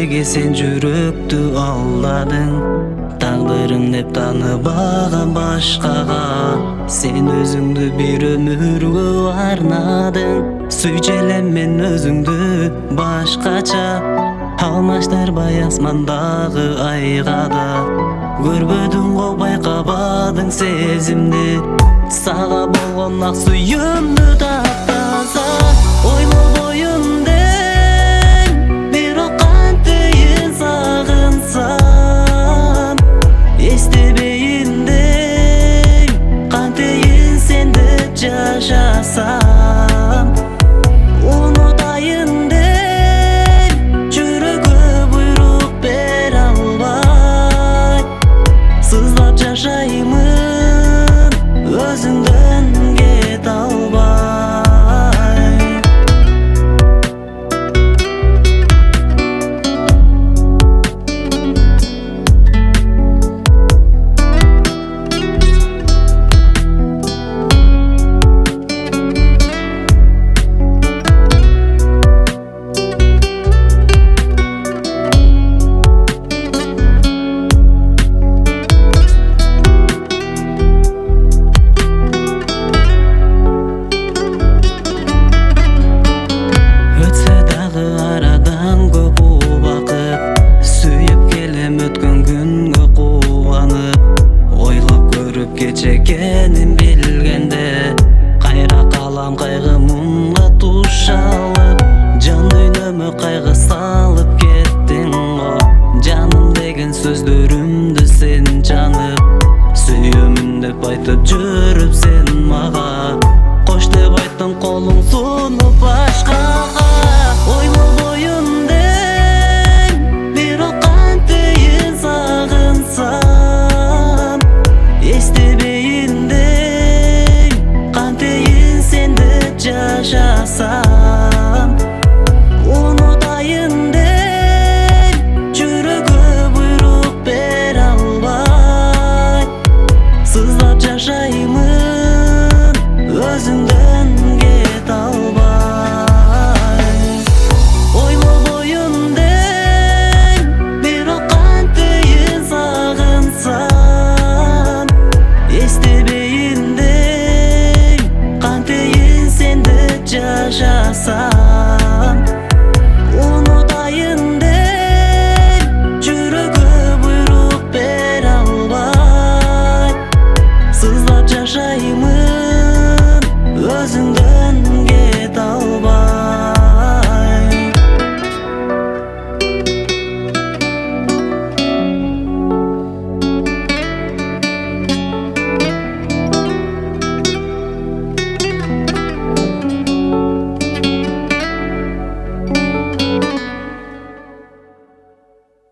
неге сен жүрөктү алдадың? Тагдырың деп тааныбаган башкага сен өзүңдү бир өмүргө арнадың. Сүйчү элем мен өзүңдү башкача, алмаштырбай асмандагы айга да. Көрбөдүң го, байкабадың сезимди, сага болгон ак сүйүүмдү таптаза. Оймо боюмден бирок кантейин сагынсам, эстебейиндей кантейин сен деп жашасам. Унутайын деп жүрөгкө буйрук бере албай, сызлап жашаймын өзүңдөн кете албай. Кечекенин билгенде кайра калам кайгы мунга туш алып, жан дүйнөмө кайгы салып кеттиң го. Жаным деген сөздөрүмдү сен жанып, сүйөмүн деп айтып жүрүп сен мага кош деп айттың колуң сунуп башкага. Оймо боюмден бирок кантейин сагынсам, эстебейиндей кантейин сен деп жашасам. Унутайын деп жүрөгкө буйрук бере албай, сызлап жашаймын өзүңдө